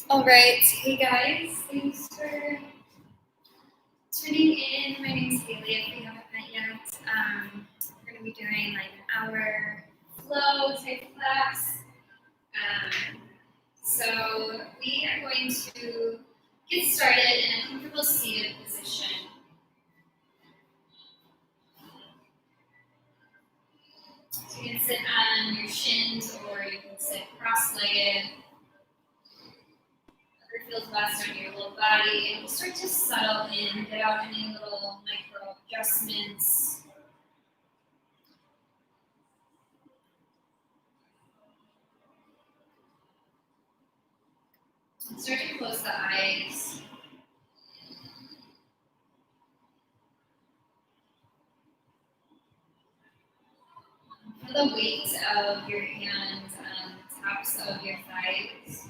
All right, hey guys, thanks for tuning in. My name's Hayley. If you haven't met yet, we're going to be doing like an hour flow type class. So we are going to get started in a comfortable seated position. So you can sit on your shins or you can sit cross-legged. Feels best on your little body, and start to settle in, get out any little micro adjustments. And start to close the eyes. Feel the weight of your hands on the tops of your thighs.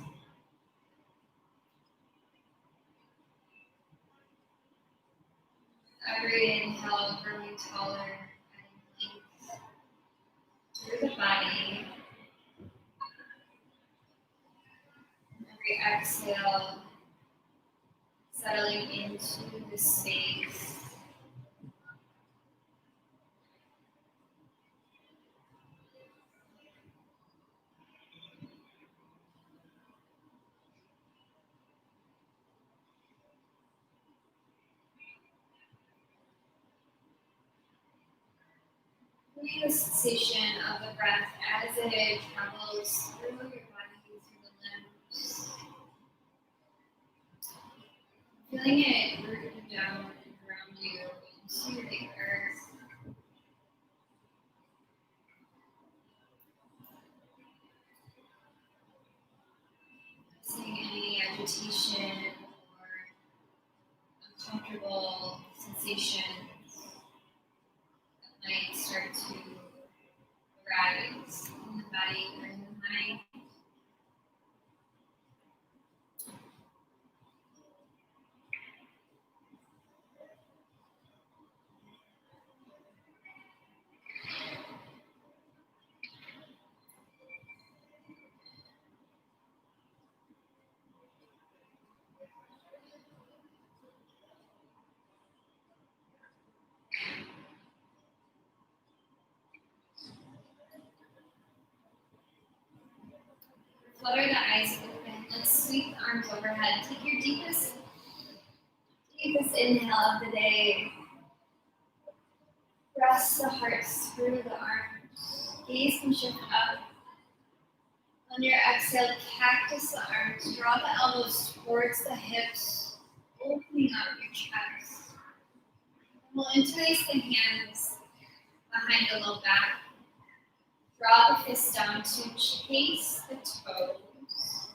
Every inhale, growing taller, adding length through the body. Every exhale, settling into the space. Feeling the sensation of the breath as it travels through your body, through the limbs. Feeling it rooted down and around you into the earth. Seeing any agitation or uncomfortable sensations that might start to arise in the body or in the mind. Flutter the eyes open. Let's sweep the arms overhead. Take your deepest inhale of the day. Press the heart through the arms. Gaze can shift up. On your exhale, cactus the arms. Draw the elbows towards the hips, opening up your chest. We'll interlace the hands behind the low back. Draw the fists down to chase the toes.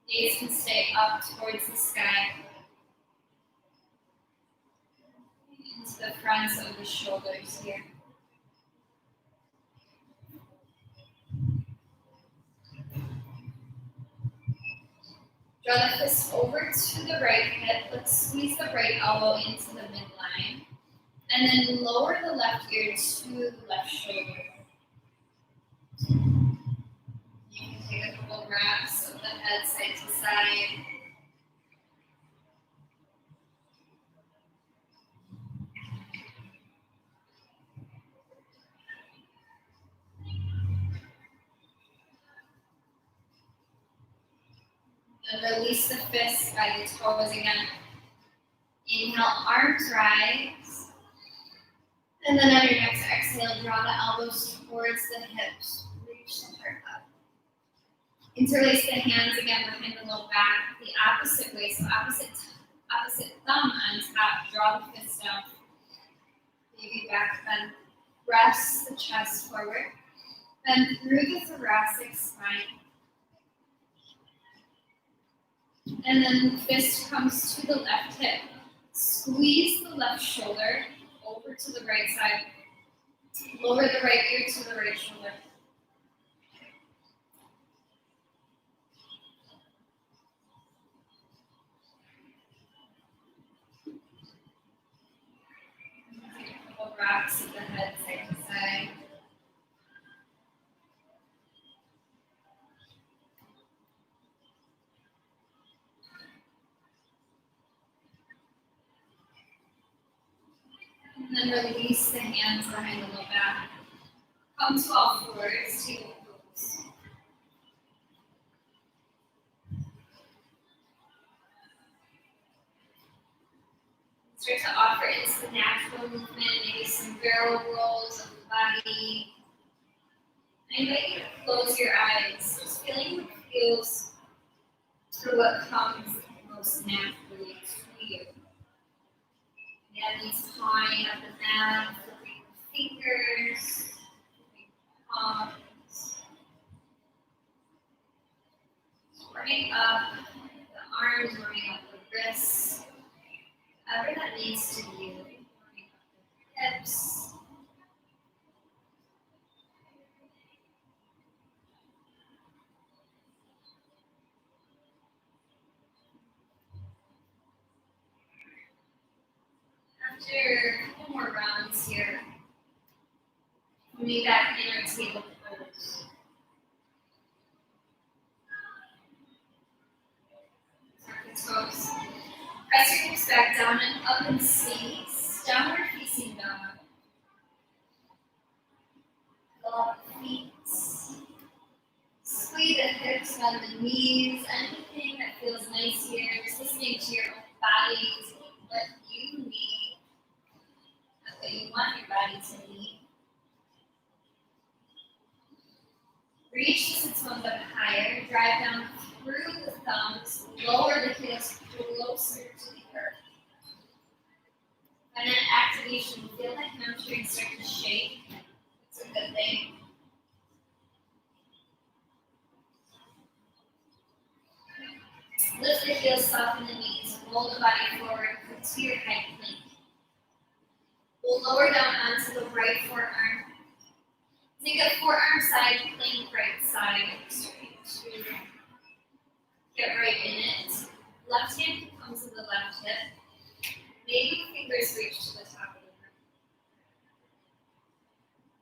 Gaze can stay up towards the sky. Into the fronts of the shoulders here. Draw the fist over to the right hip. Let's squeeze the right elbow into the midline. And then lower the left ear to the left shoulder. You can take a couple wraps of the head side to side. And release the fists by the toes again. Inhale, arms rise. And then on your next exhale, draw the elbows towards the hips. Reach the heart up. Interlace the hands again behind the low back, the opposite way. So opposite thumb on top. Draw the fist down. Baby back bend. Press the chest forward. Bend through the thoracic spine. And then the fist comes to the left hip. Squeeze the left shoulder over to the right side. Lower the right ear to the right shoulder. Take a couple rocks of the head side to side. And then release the hands behind the low back. Come to all fours, table pose. Start to offer into the natural movement, maybe some barrel rolls of the body. I invite you to close your eyes, just feeling what feels through what comes most naturally to you. Again, these pawing at the mat, flipping the fingers, flipping the palms, warming up the arms, warming up the wrists, whatever that needs to be, warming up the hips. After a couple more rounds here, coming back in our table pose. Toes. Press your hips back down and up and squeeze. Downward facing dog. Pull up the feet. Squeeze the hips, bend the knees. Anything that feels nice here. Just listening to your own body, to what you need, not what you want your body to need. Reach the sit bones up higher. Drive down through the thumbs. Lower the heels closer to the earth. And then activation, feel the hamstrings start to shake. It's a good thing. Lift the heels, soften the knees. Roll the body forward to your high plank. We'll lower down onto the right forearm. Take a forearm side plank, right side. Starting to get right in it. Left hand can come to the left hip. Maybe fingers reach to the top of the room.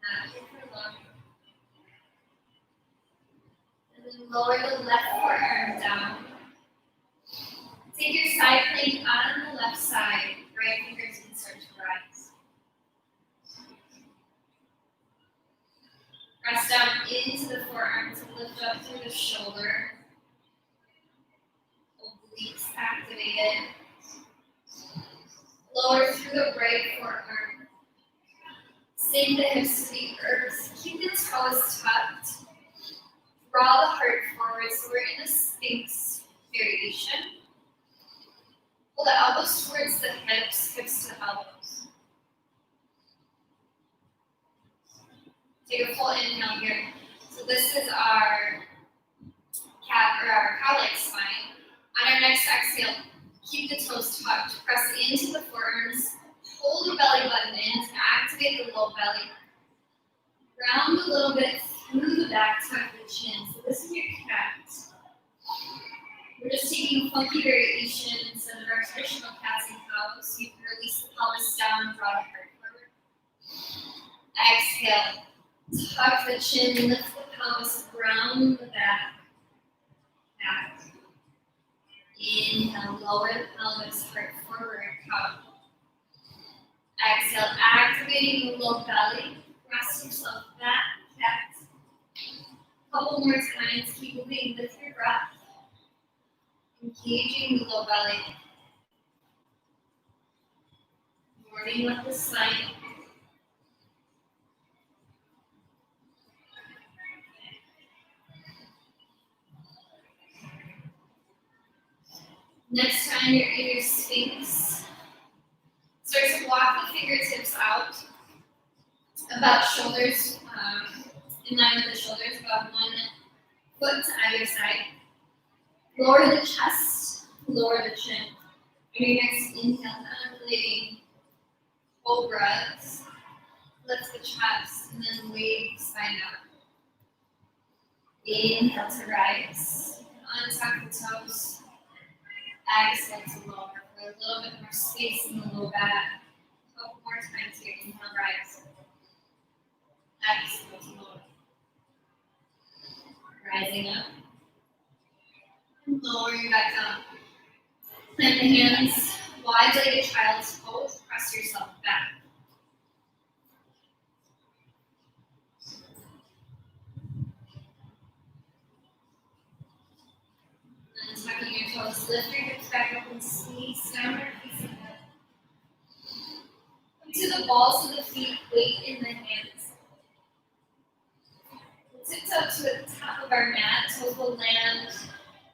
Not here for long. And then lower the left forearm down. Take your side plank on the left side. Right fingers can start to rise. Press down into the forearm to lift up through the shoulder. Obliques activated. Lower through the right forearm. Sink the hips to the earth. Keep the toes tucked. Draw the heart forward so we're in a Sphinx variation. Pull the elbows towards the hips, hips to elbows. Take a full inhale here. So this is our cat or our cow-like spine. On our next exhale, keep the toes tucked. Press into the forearms. Hold the belly button in to activate the low belly. Round a little bit through the back, tuck the chin. So this is your cat. We're just taking funky variation instead of our traditional cats and cows. So you can release the pelvis down, draw the heart forward. Exhale. Tuck the chin, lift the pelvis, ground the back. Back. Inhale, lower the pelvis, heart forward, cow. Exhale, activating the low belly. Rest yourself back, cat. Couple more times, keep moving with your breath. Engaging the low belly. Warming up the spine. Next time you're in your Sphinx, start to walk the fingertips out about shoulders, in line with the shoulders, about 1 foot to either side. Lower the chest, lower the chin. On your next inhale, undulating cobras. Lift the chest and then wave the spine out. Inhale to rise. Untuck the toes. Exhale to lower for a little bit more space in the low back. A couple more times here. Inhale, rise. Exhale to lower. Rising up. And lowering back down. Plant the hands wide-legged child's pose. Press yourself back. balls of the feet, weight in the hands. We'll tiptoe to the top of our mat. Toes will land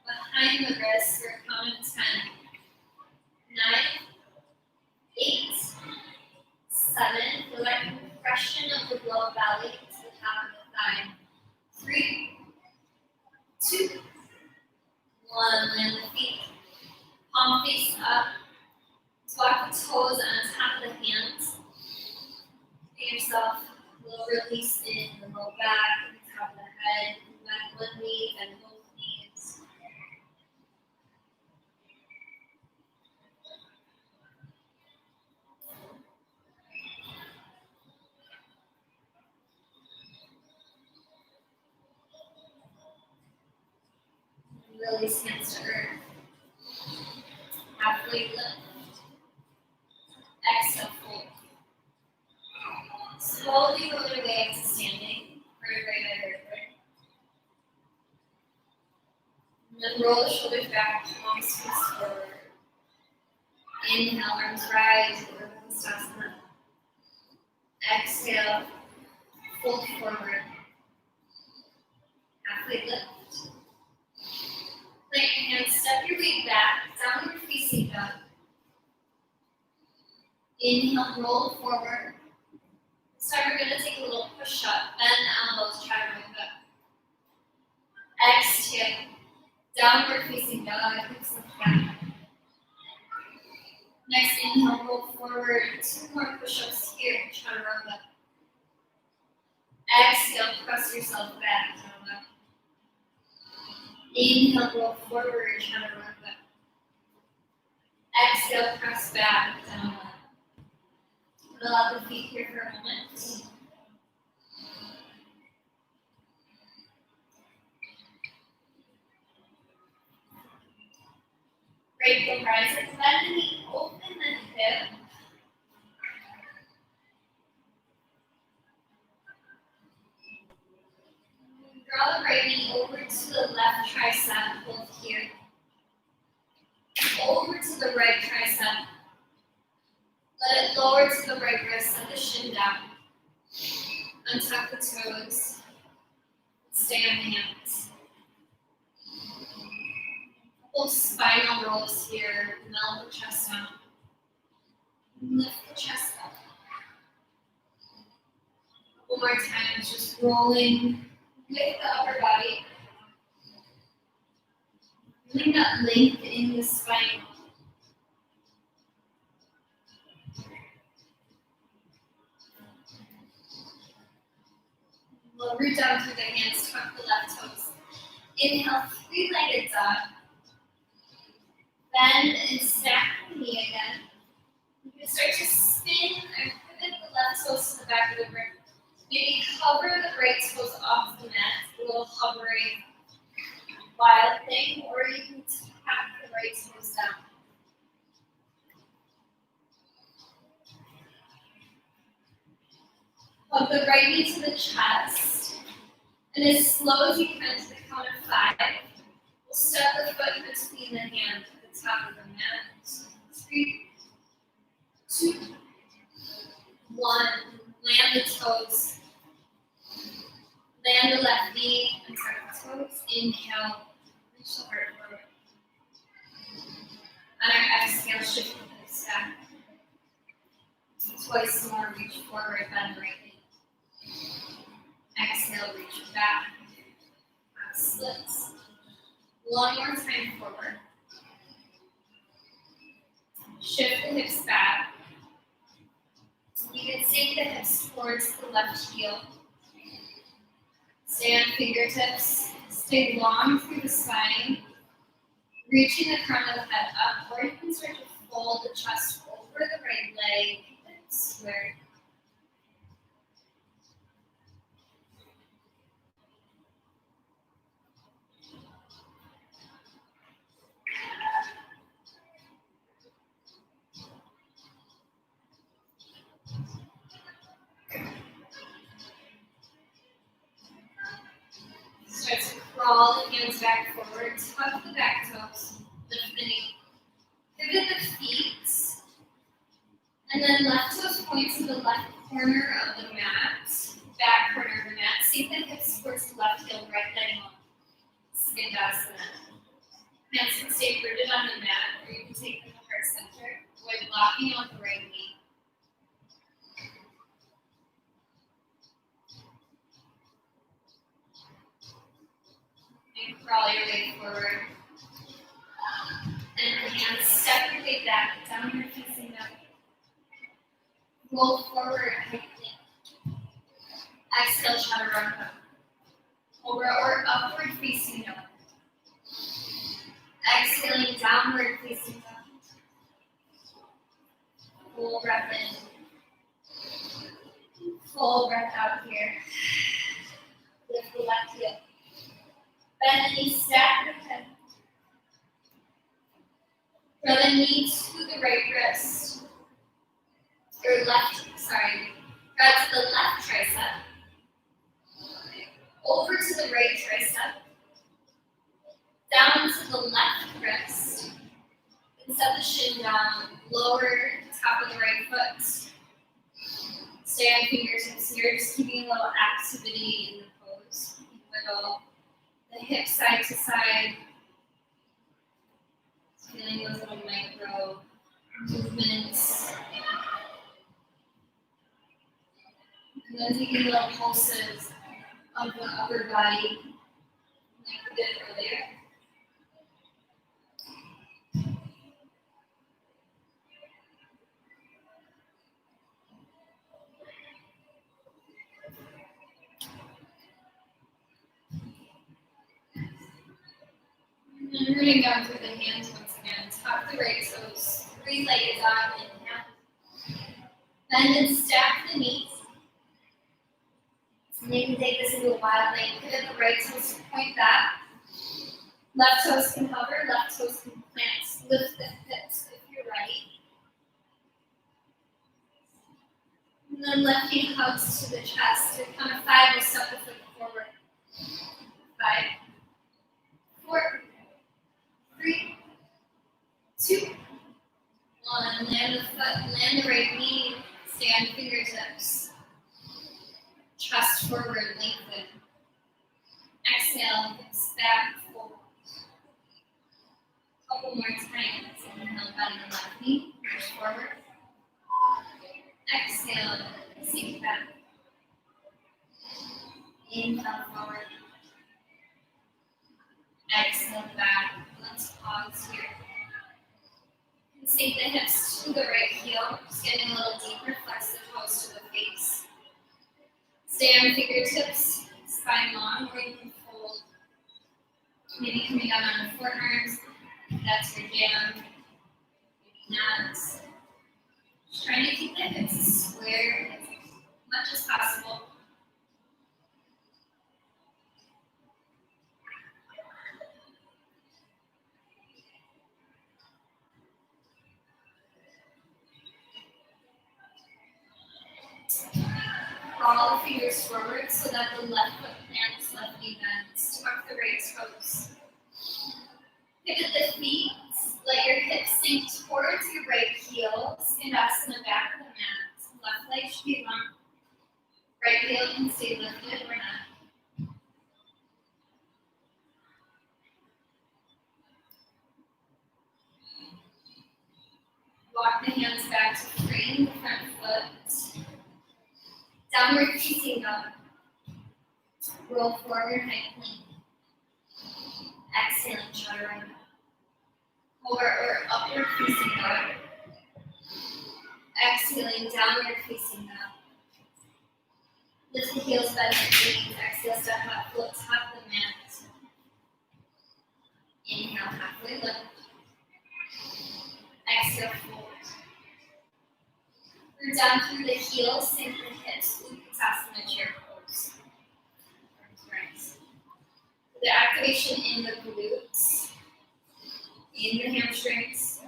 behind the wrists for a count of 10. 9, 8, 7. Feel that compression of the lower belly to the top of the thigh. 3, 2, 1. Land the feet. Palm face up. Walk the toes on top of the hands. Give yourself a little release in the low back, the top of the head. Bend one knee and both knees. Release hands to earth. Halfway lift. Exhale, fold. Slowly roll your way up to standing, vertebrae by vertebrae. And then roll the shoulders back, palms face forward. Inhale, arms rise, over Konasana. Exhale, fold forward. Halfway lift. Plant your hands, step your weight back, downward facing dog. Inhale, roll forward. So we're going to take a little push up, bend the elbows, chaturanga. Exhale, downward facing dog, hips lift back. Next inhale, roll forward, 2 more push-ups here, chaturanga. Exhale, press yourself back, chaturanga. Inhale, roll forward, chaturanga. Exhale, press back, down. Allow the feet here for a moment. Break the horizon, bend the knee, open the hip. Draw the right knee over to the left tricep, hold here. Over to the right tricep. Let it lower to the right wrist, set the shin down. Untuck the toes. Stay on the hands. Couple spinal rolls here. Melt the chest down. Lift the chest up. Couple more times, just rolling with the upper body. Feeling that length in the spine. We'll root down through the hands, tuck the left toes. Inhale, 3-legged dog. Bend and stack the knee again. You can start to spin and pivot the left toes to the back of the room. Maybe hover the right toes off the mat, a little hovering wild thing, or you can tap the right toes down. Hug the right knee to the chest, and as slow as you can to the count of 5, we'll step the foot between the hands at the top of the mat. 3, 2, 1. Land the toes. Land the left knee and tuck the toes. Inhale, reach the heart forward. On our exhale, shift the hips back. Twice more, reach forward, bend the right knee. Exhale, reach back. Splits. One more time forward. Shift the hips back. You can sink the hips towards the left heel. Stay on fingertips. Stay long through the spine. Reaching the crown of the head up, or you can start to fold the chest over the right leg and square. Start to crawl the hands back forward, tuck the back toes, lift the knee. Pivot the feet, and then left toes point point to the left corner of the mat, back corner of the mat. Sink the hips towards the left heel, right leg long. Skandasana. Hands can stay rooted on the mat, or you can take them to heart center. Avoid blocking on the right knee. And crawl your way forward. And hands step your way back, downward facing up. Roll forward, hip plank. Exhale, chaturanga. Or upward facing dog. Exhaling, downward facing dog. Full breath in. Full breath out here. Lift the left heel. Bend the knee, stack the head. Throw the knee to the right wrist. Or left, grab to the left tricep. Over to the right tricep. Down to the left wrist. And set the shin down. Lower top of the right foot. Stay on fingertips here, just keeping a little activity in the pose. Wiggle the hips side to side. Feeling those little micro movements. And then taking little pulses of the upper body, like we did earlier. And rooting down through the hands once again. Tuck the right toes. 3-legged dog. Inhale. Bend and stack the knees. And you can take this into a wild leg. Pivot the right toes to point back. Left toes can hover. Left toes can plant. Lift the hips if you're ready. And then left knee hugs to the chest. At count of 5, we'll step the foot forward. 5, 4, 3, 2, 1. Land the foot, land the right knee, stand fingertips. Chest forward, lengthen. Exhale, hips back, forward. Couple more times. Inhale, bend the left knee, push forward. Exhale, sink back. Inhale, forward. Exhale, back. Let's pause here. Sink the hips to the right heel, just getting a little deeper. Flex the toes to the face. Stay on fingertips, spine long, or you can fold. Maybe coming down on the forearms. That's your jam. Maybe not. Just trying to keep the hips square as much as possible. Crawl the fingers forward so that the left foot plants, left knee bends. Tuck the right toes. Pivot the feet. Let your hips sink towards your right heel. Skandasana, back of the mat. Left leg should be long. Right heel can stay lifted or not. Walk the hands back to frame the front foot. Downward facing dog. Roll forward, high plank. Exhaling, chaturanga. Or upward facing dog. Exhaling, downward facing dog. Lift the heels, bend the knees. Exhale, step up, float top of the mat. Inhale, halfway lift. Exhale, fold. Root down through the heels, sink the hips, Utkatasana chair pose. Arms. The activation in the glutes, in the hamstrings.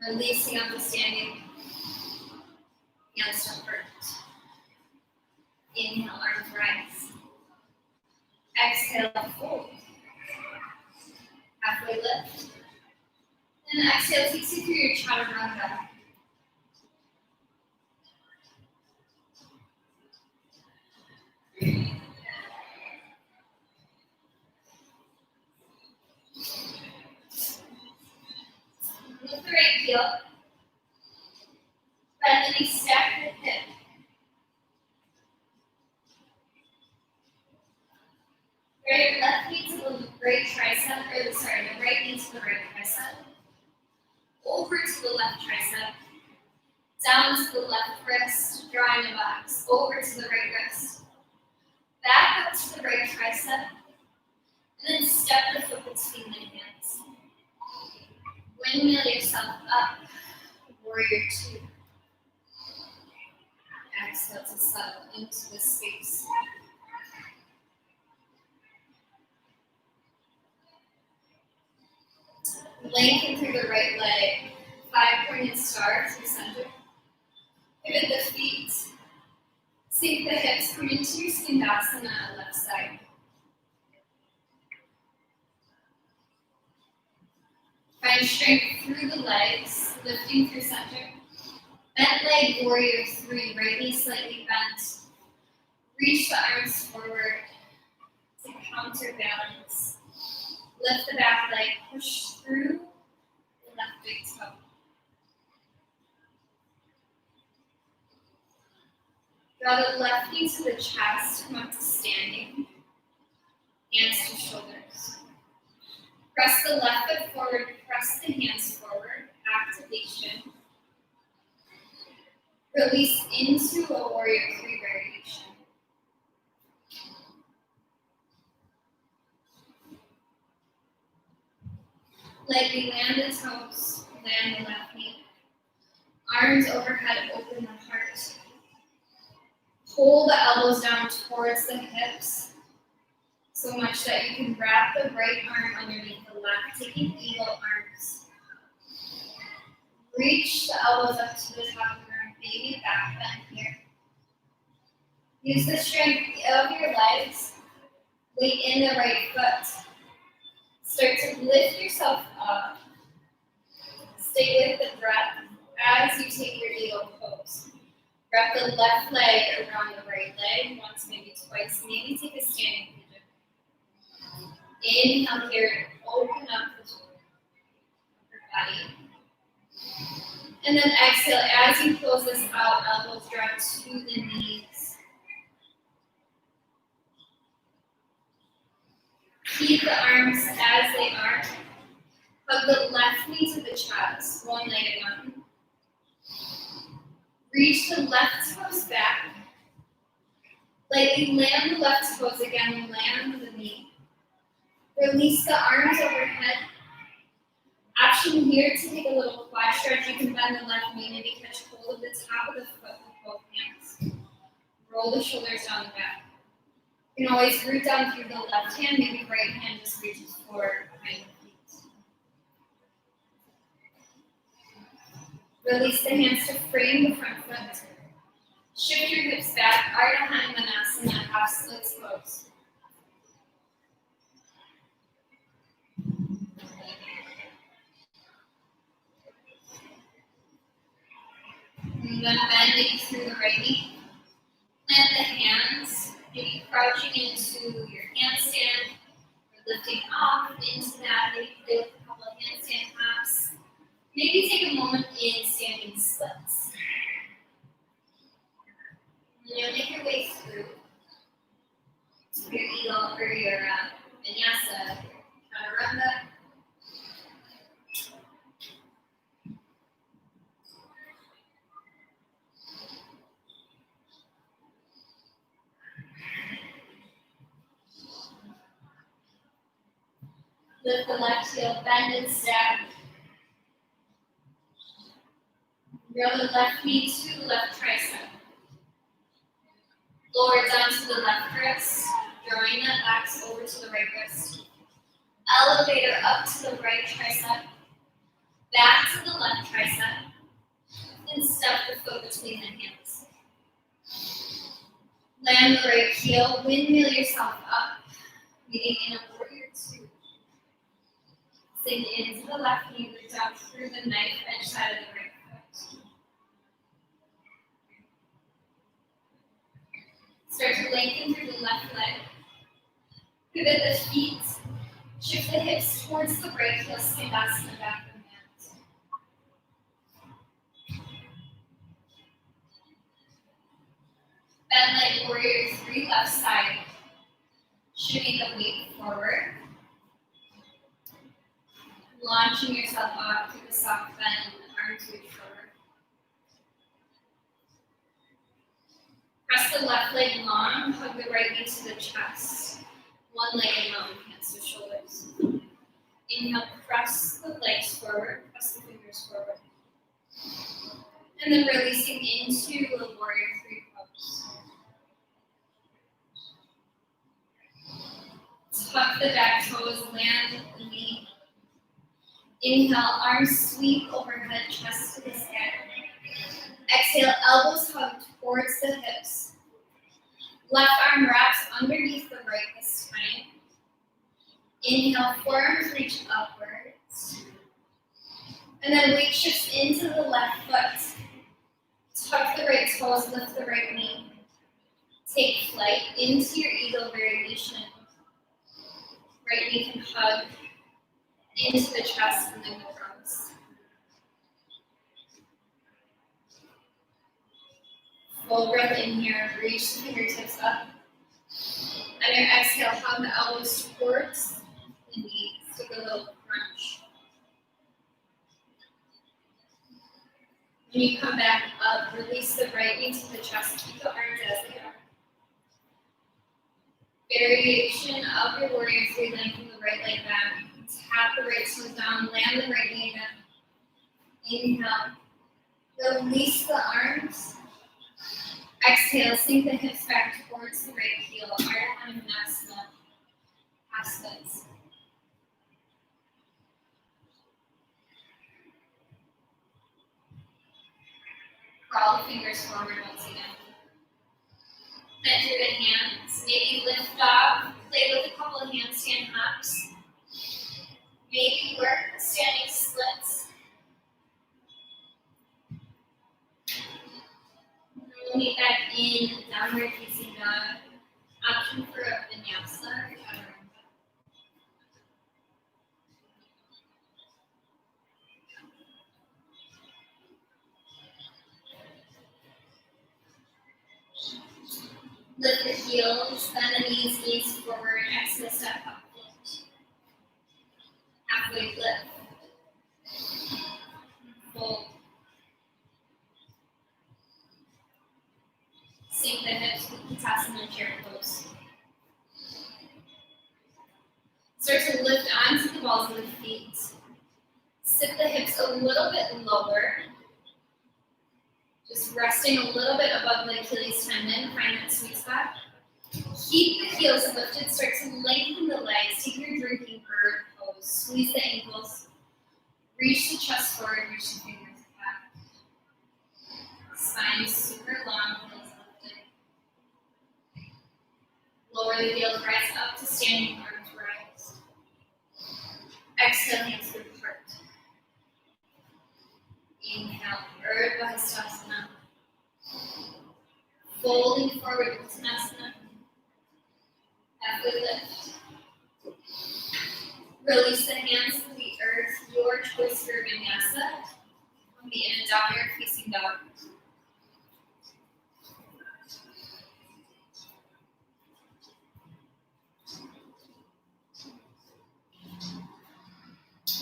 Releasing up the standing. Hands to front. Inhale, arms rise. Exhale, fold. Halfway lift. And exhale takes you through your chaturanga. Lift the right heel. Bend the knee, stack the hip. Right left knee to the right tricep, the right knee to the right tricep. Over to the left tricep. Down to the left wrist, drawing a box. Over to the right wrist. Back up to the right tricep. And then step the foot between the hands. Windmill yourself up. Warrior two. Exhale to settle into the space. Lengthen through the right leg. 5-pointed star to the center. Pivot the feet. Sink the hips. Come into your Sindasana left side. Find strength through the legs, lifting through center. Bent leg, warrior three, right knee slightly bent. Reach the arms forward to counterbalance. Lift the back leg, push through the left big toe. Draw the left knee to the chest, come up to standing. Hands to shoulders. Press the left foot forward, press the hands forward, activation. Release into a warrior three variation. Lightly land the toes, land the left knee. Arms overhead, open the heart. Pull the elbows down towards the hips, so much that you can wrap the right arm underneath the left, taking eagle arms. Reach the elbows up to the top of your arm, baby back bend here. Use the strength of your legs, weight in the right foot. Start to lift yourself up. Stay with the breath as you take your eagle pose. Wrap the left leg around the right leg, once, maybe twice. Maybe take a standing pigeon. Inhale here, open up the body. And then exhale, as you close this out, elbows drop to the knees. Keep the arms as they are. Hug the left knee to the chest, one-legged mountain. Reach the left toes back. Lightly land the left toes again, land the knee. Release the arms overhead. Option here to take a little quad stretch. You can bend the left knee, maybe catch hold of the top of the foot with both hands. Roll the shoulders down the back. You can always root down through the left hand, maybe right hand just reaches forward behind the feet. Release the hands to frame the front foot. Shift your hips back, Ardha Hanumanasana, half splits pose. And then bending through the right knee. Plant the hands, maybe crouching into your handstand, or lifting off into that, maybe play with a couple of handstand hops. Maybe take a moment in standing splits. And you'll make your way through to your eagle or your vinyasa, chaturanga. Lift the left heel, bend and stack. Roll the left knee to the left tricep. Lower down to the left wrist, drawing that back over to the right wrist. Elevator up to the right tricep, back to the left tricep, and step the foot between the hands. Land the right heel, windmill yourself up, meeting in a warrior two. Sink into the left knee, lift up through the knife edge side of the right foot. Start to lengthen through the left leg. Pivot the feet. Shift the hips towards the right heel, Skandasana back of the mat. Bend like warrior 3 left side. Shimmy the weight forward. Launching yourself off to the soft bend, arms reach forward. Press the left leg long, hug the right knee to the chest. One leg in mountain, hands to shoulders. Inhale, press the legs forward, press the fingers forward. And then releasing into a warrior 3 pose. Tuck the back toes, land the knee. Inhale, arms sweep overhead, chest to the sky. Exhale, elbows hug towards the hips. Left arm wraps underneath the right this time. Inhale, forearms reach upwards. And then weight shifts into the left foot. Tuck the right toes, lift the right knee. Take flight into your eagle variation. Right knee can hug into the chest and then the drums. Full breath in here, reach the fingertips up. On your exhale, hug the elbows towards the knees, take a little crunch. When you come back up, release the right knee to the chest, keep the arms as they are. Variation of your warrior 3, lengthen the right leg back. Tap the right toes down, land the right knee again. Inhale, release the arms. Exhale, sink the hips back towards the right heel. Ardha Hanumanasana, half splits. Crawl the fingers forward once again. Bend through the hands. Maybe lift off. Play with a couple of handstand hops. Maybe work standing splits. We'll meet back in downward facing dog. Option for a vinyasa or chaturanga. Lift the heels, bend the knees forward, exhale, step up. Halfway lift. Fold. Sink the hips with Uttanasana chair pose. Start to lift onto the balls of the feet. Sit the hips a little bit lower. Just resting a little bit above the Achilles tendon. Find that sweet spot. Keep the heels lifted. Start to lengthen the legs. Take your drinking bird pose. Squeeze the ankles. Reach the chest forward. Reach the fingers back. Spine super long. Heels lifted. Lower the heels. Rise up to standing arms rise. Exhale, hands through the heart. Inhale, Urdhva Hastasana. Folding forward, Uttanasana. Halfway lift. Release the hands to the earth, your choice for vinyasa. We'll be in a downward facing dog.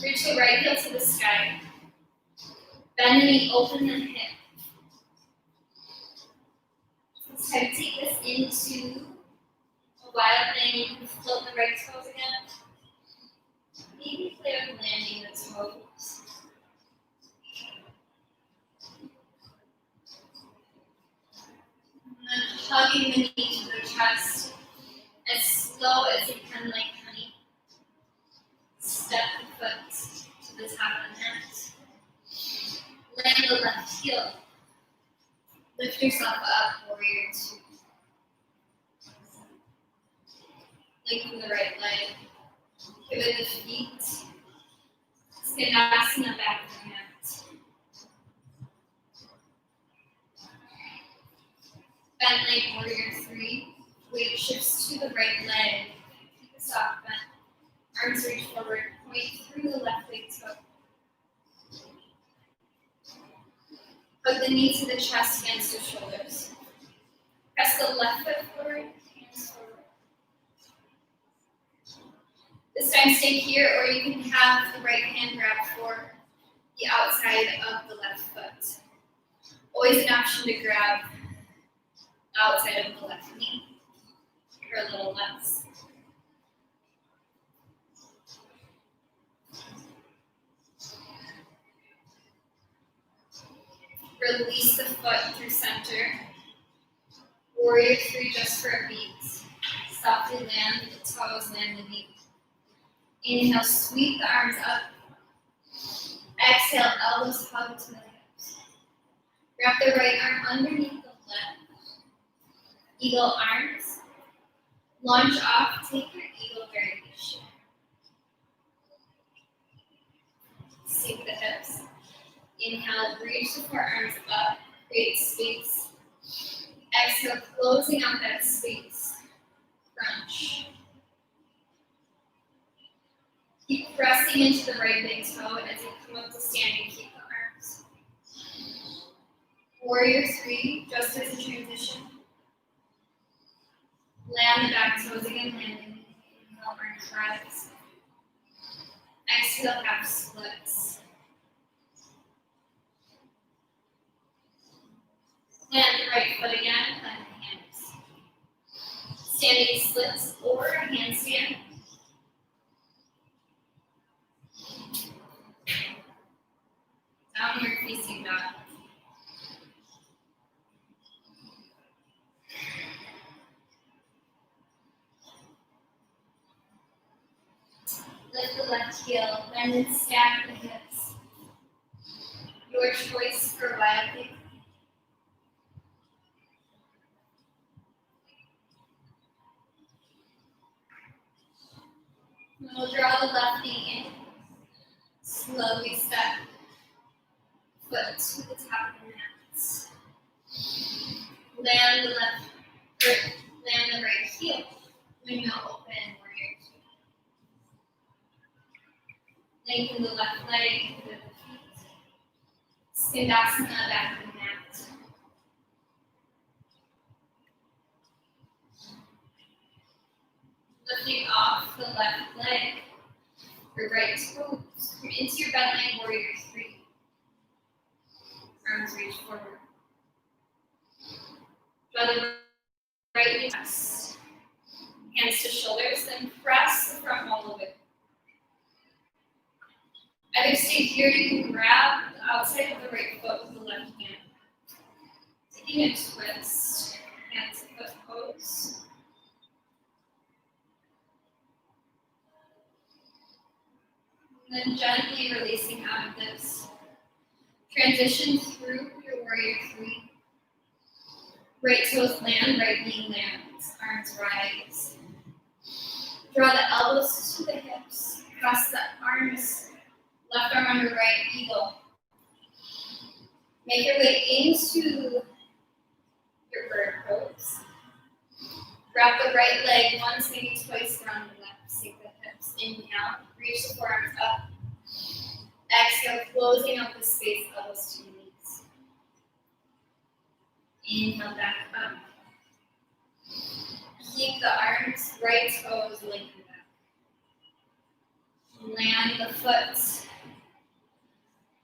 Reach the right heel to the sky. Bend the knee, open the hip. Let's try to take this into a wild thing. You can float the right toes again. Maybe play with landing the toes. And then hugging the knee to the chest as slow as you can, like honey. Step the foot to the top of the mat. Land the left heel. Lift yourself up, warrior 2. Lengthen the right leg. Pivot the feet. Skandasana back to the mat. Bent leg warrior 3. Weight shifts to the right leg. Keep the soft bend. Arms reach forward. Point through the left big toe. Hug the knee to the chest, hands to shoulders. Press the left foot forward, hands forward. This time stay here, or you can have the right hand grab for the outside of the left foot. Always an option to grab outside of the left knee, or a little less. Release the foot through center. Warrior 3 just for a beat. Softly land the toes, land the knee. Inhale, sweep the arms up. Exhale, elbows hug to the hips. Wrap the right arm underneath the left. Eagle arms. Launch off, take your eagle variation. Sink the hips. Inhale, reach the forearms up, create space. Exhale, closing out that space. Crunch. Keep pressing into the right big toe as you come up to standing. Keep the arms. Warrior 3, just as a transition. Land the back toes again, landing. Inhale, arms rise. Exhale, half splits. Land the right foot again, plant the hands. Standing splits or a handstand. Downward facing dog. Lift the left heel, bend and stack the hips. Your choice for wild kick. We'll draw the left knee in. Slowly step foot to the top of the mat. Land the land the right heel. Windmill open, warrior 2. Lengthen the left leg with the feet. Skandasana back of the mat. Lifting off the left leg, your right toes. Come into your bent leg, warrior 3. Arms reach forward. Draw the right knee chest. Hands to shoulders, then press the front wall of it. Either stay here, you can grab the outside of the right foot with the left hand. Taking a twist, hands to foot pose. And then gently releasing out of this. Transition through your warrior 3. Right toes land, right knee lands, arms rise. Draw the elbows to the hips. Cross the arms, left arm under right, eagle. Make your way into your bird pose. Wrap the right leg once, maybe twice around the left. Sink the hips. Inhale, reach the forearms up. Exhale, closing out the space, elbows to knees. Inhale, back up. Keep the arms, right toes lengthen back. Land the foot.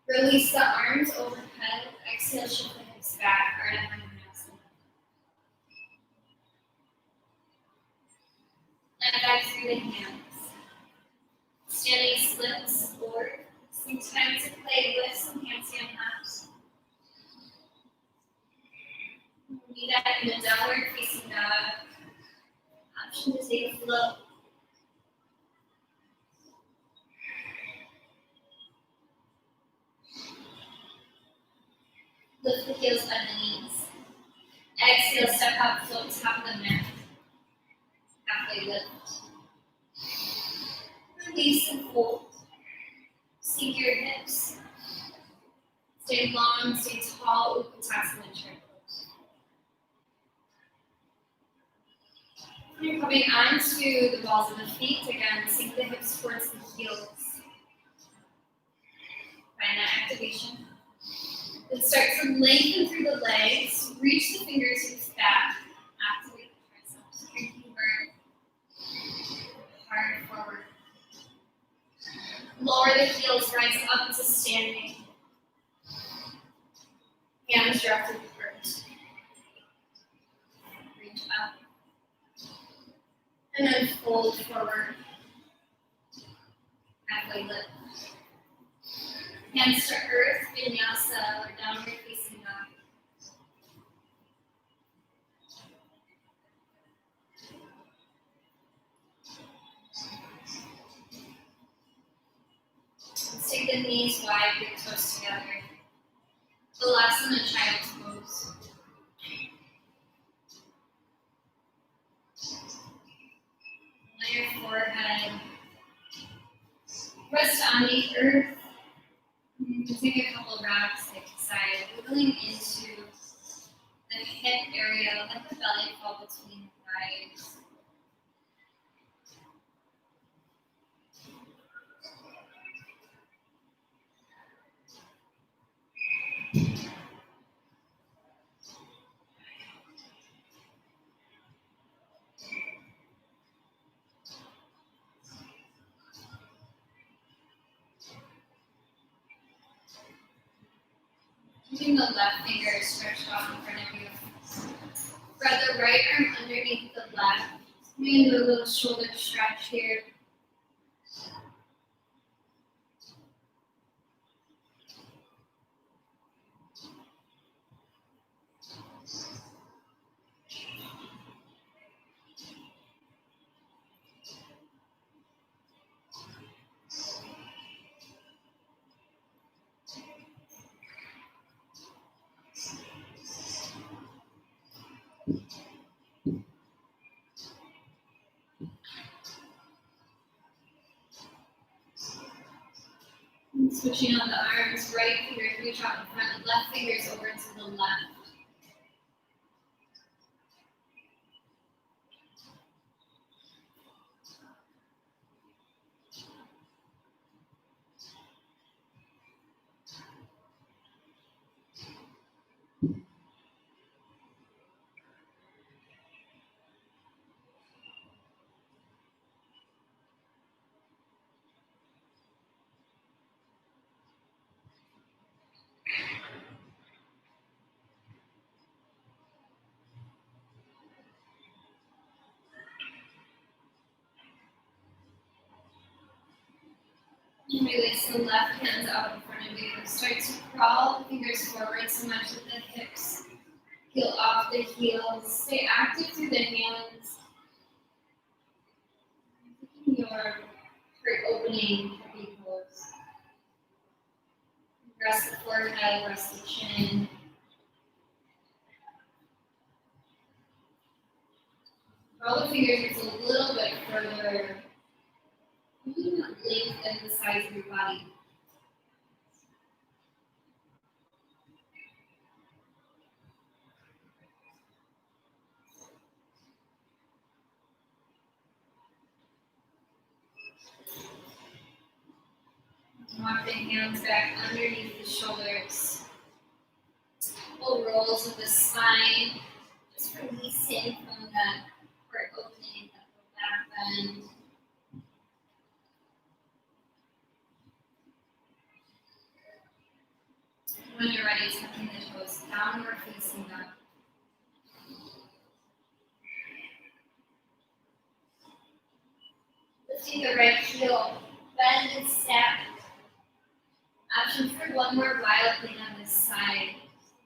Release the arms overhead. Exhale, shift the hips back. Ardha Hanumanasana. Land back through the hands. Standing splits or sometimes to play with some handstand ups. Do that in the downward facing dog. Option to take a float. Lift the heels by the knees. Exhale, step up, float top of the mat. Halfway lift. Release and hold. Sink your hips. Stay long, stay tall, Utkatasana triangles. You're coming onto the balls of the feet. Again, sink the hips towards the heels. Find that activation. Then start to lengthen through the legs. Reach the fingertips back. Activate the triceps. Drinking burn. Hard forward. Lower the heels, rise up to standing. Hands directly first. Reach up. And then fold forward. Halfway lift. Hands to earth, vinyasa, or downward facing dog. Let's take the knees wide, big toes together. Halasana, child's pose. Let your forehead rest on the earth. Take a couple rocks side to side, wiggling into the hip area, let the belly fall between the thighs. Keeping the left finger stretched out in front of you. Spread the right arm underneath the left. Maybe do a little shoulder stretch here. Switching on the arms, right fingers reach out in front, left fingers over to the left. And release the left hands out in front of you. Start to crawl the fingers forward so much that the hips peel off the heels. Stay active through the hands. Keeping your heart opening for big pose. Rest the forehead, rest the chin. Roll the fingertips a little bit further. Lengthen the size of your body. Walk the hands back underneath the shoulders. Full rolls of the spine. Just releasing from that heart opening, that back bend. When you're ready, tucking the toes downward facing dog. Lifting the right heel, bend and step. Option for one more wild thing on this side.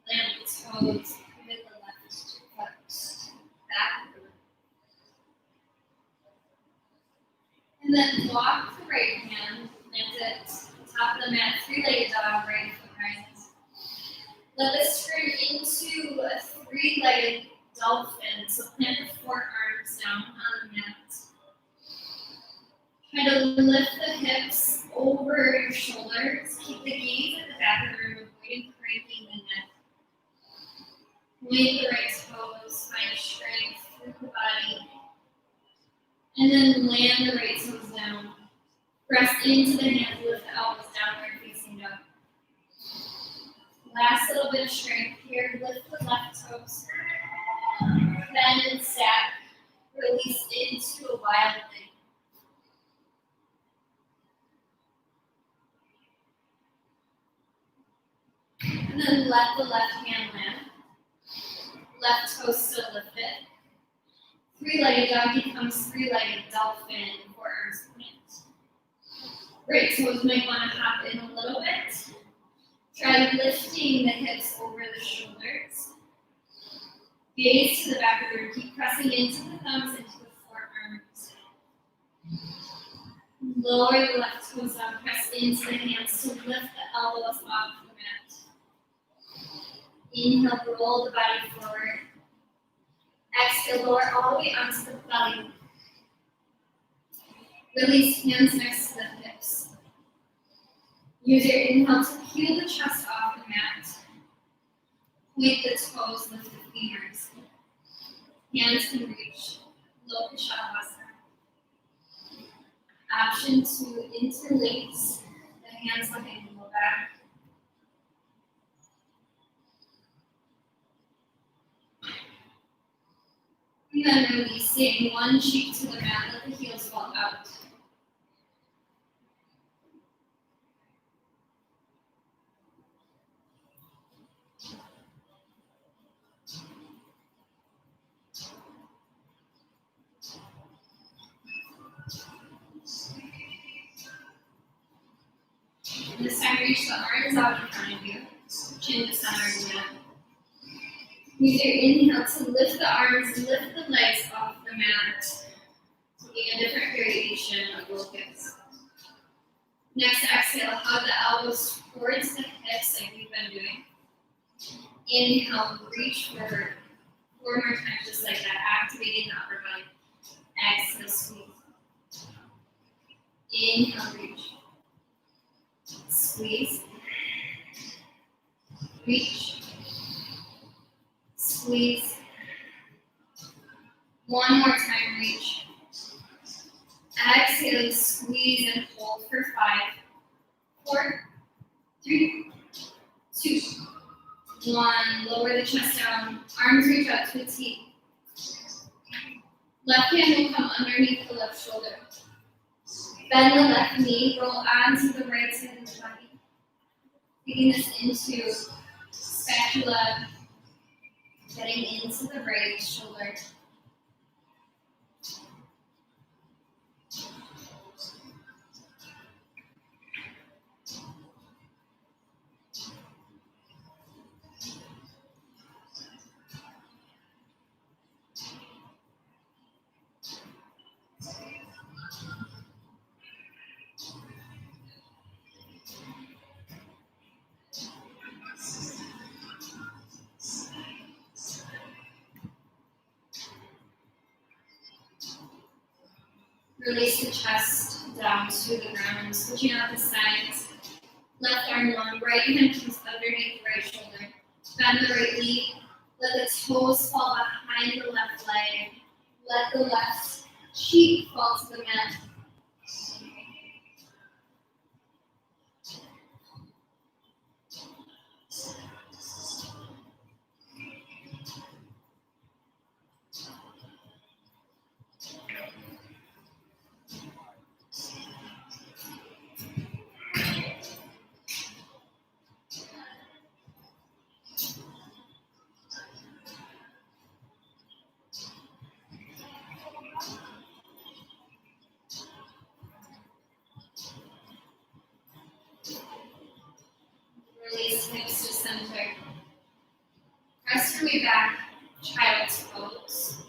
Land the toes, pivot the left foot back. And then walk the right hand, plant it top of the mat, three-legged dog, right foot rises. Let us turn into a three-legged dolphin. So plant the forearms down on the mat. Try to lift the hips over your shoulders. Keep the gaze at the back of the room, avoiding cranking the neck. Point the right toes, find strength through the body. And then land the right toes down. Press into the hands, lift the elbows downward facing dog. Last little bit of strength here. Lift the left toes. Bend and stack. Release into a wild thing. And then let the left hand land. Left toe still lifted. Three-legged dog becomes three-legged dolphin, forearms plant. Right toes might want to hop in a little bit. Try lifting the hips over the shoulders. Gaze to the back of the room. Keep pressing into the thumbs, into the forearms. Lower the left toes down. Press into the hands to lift the elbows off the mat. Inhale, roll the body forward. Exhale, lower all the way onto the belly. Release hands next to the hips. Use your inhale to peel the chest off the mat. Point the toes, lift the femurs. Hands can reach. Low Shavasana. Option to interlace the hands looking low back. And then releasing one cheek to the mat, let the heels fall out. This time reach the arms out in front of you, chin to center of the mat. Use your inhale to lift the arms, lift the legs off the mat, taking a different variation of locust. Next, exhale, hug the elbows towards the hips like we've been doing. Inhale, reach forward. 4 more times, just like that, activating the upper body. Exhale, squeeze. Inhale, reach. Squeeze. Reach. Squeeze. One more time, reach. Exhale, squeeze and hold for 5, 4, 3, 2, 1. Lower the chest down. Arms reach out to a T. Left hand will come underneath the left shoulder. Bend the left knee, roll onto the right side of the body. Taking this into spatula, getting into the right shoulder. Release the chest down to the ground, switching out the sides. Left arm long, right hand comes underneath the right shoulder. Bend the right knee. Let the toes fall behind the left leg. Let the left cheek fall to the mat. Release hips to center. Press your way back, child's pose.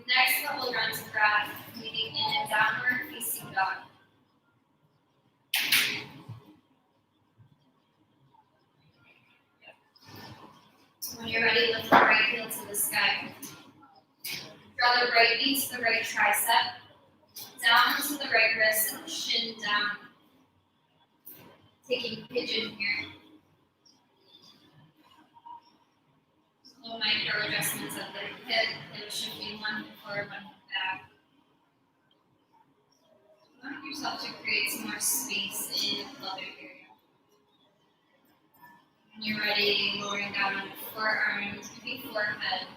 Next couple rounds of breath, leading in a downward facing dog. When you're ready, lift the right heel to the sky. Draw the right knee to the right tricep, down to the right wrist, and shin down. Taking pigeon here. Little micro adjustments of the hip shifting one hip forward, one hip back. Allow yourself to create some more space in the pelvic area. When you're ready, lowering down on the forearms, maybe forehead.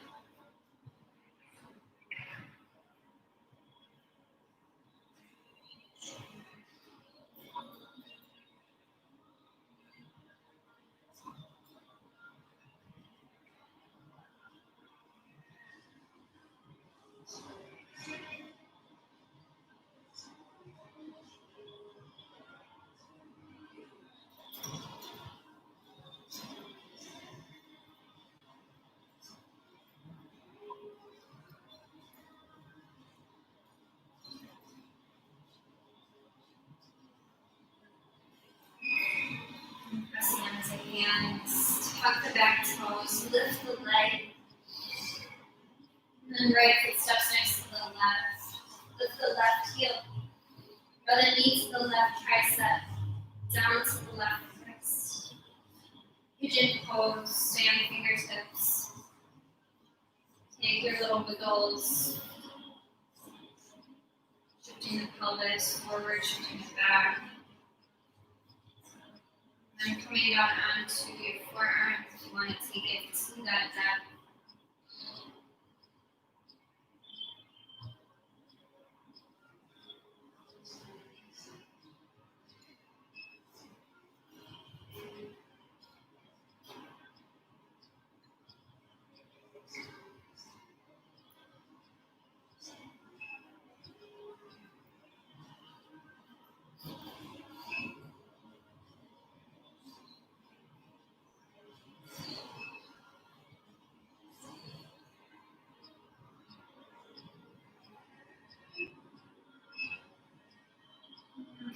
Pressing onto hands, tuck the back toes, lift the leg, and then right foot steps next to the left. Lift the left heel, draw the knee to the left tricep, down to the left wrist. Pigeon pose, stay on fingertips. Take your little wiggles, shifting the pelvis forward, shifting it back. And coming down onto your forearms if you want to take it to that depth.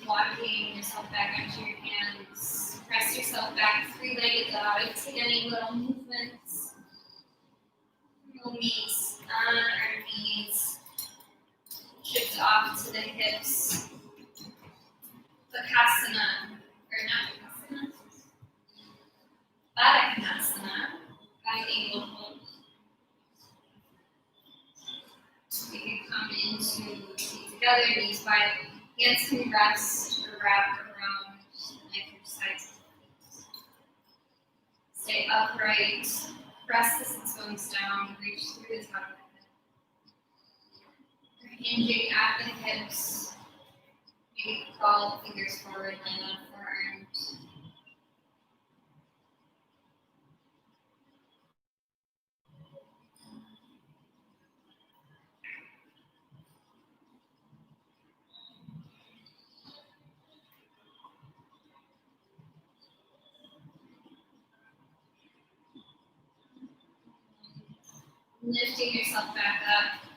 Walking yourself back onto your hands. Press yourself back, three-legged dog. Take any little movements. We'll meet on our knees. Shift off to the hips. Bakasana, or not Bakasana. Baddha Konasana, back angle hold. We can come into seat together, knees wide. Hands can rest or wrap around the neck or sides. Stay upright. Press the sit bones down. Reach through the top of the head. Hinging at the hips. Maybe crawl fingers forward, land on forearms. Lifting yourself back up.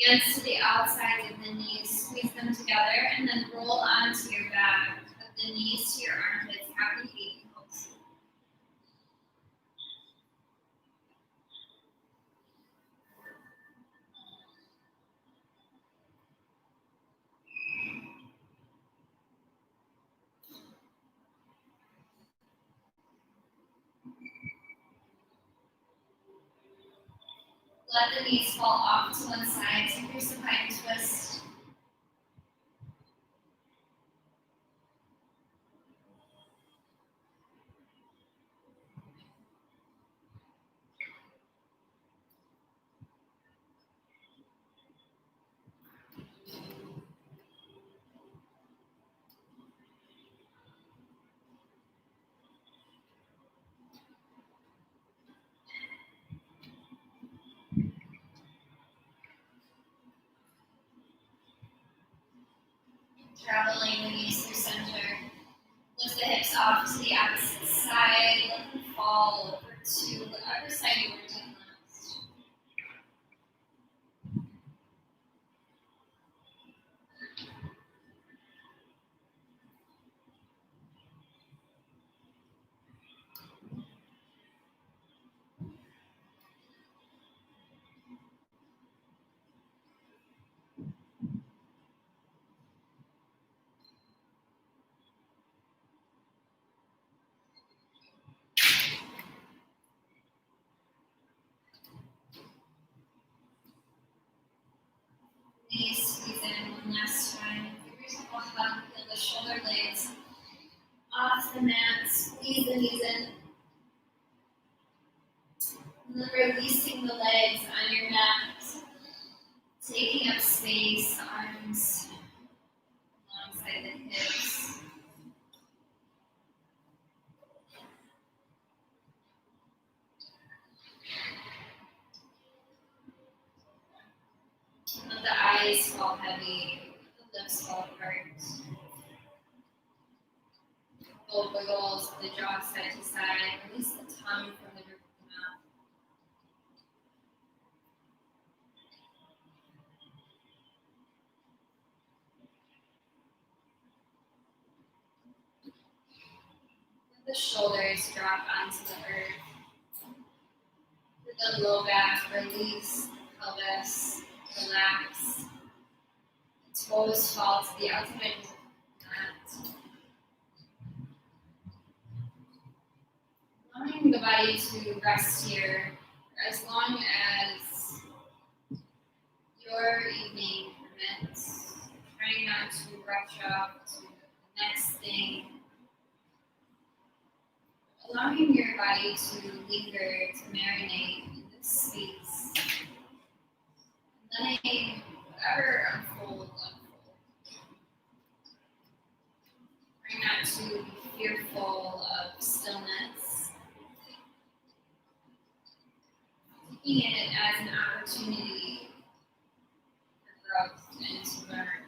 Hands to the outsides of the knees, squeeze them together, and then roll onto your back. Of the knees to your armpits, happy feet pose. Let the knees fall off to one side, take your supine twist. Traveling the knees through center. Lift the hips off to the opposite side. Let them fall over to whatever side you were doing last. the shoulder blades off the mat, squeeze the knees in. And then releasing the legs on your mat, taking up space, arms alongside the hips. Let the eyes fall heavy, the lips fall apart. Full wiggles, the jaw side to side. Release the tongue from the roof of the mouth. Let the shoulders drop onto the earth. With the low back, release the pelvis, relax. The toes fall to the outside edges of the mat. Allowing the body to rest here for as long as your evening permits. Trying not to rush off to the next thing. Allowing your body to linger, to marinate in this space. Letting whatever unfold. Trying not to be fearful of stillness. Taking it as an opportunity for growth and to learn.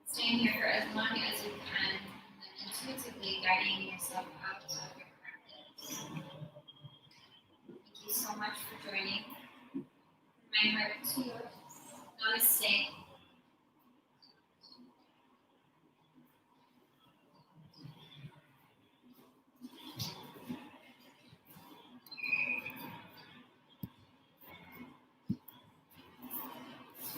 Staying here for as long as you can, and intuitively guiding yourself out of your practice. Thank you so much for joining. My heart to yours. Namaste.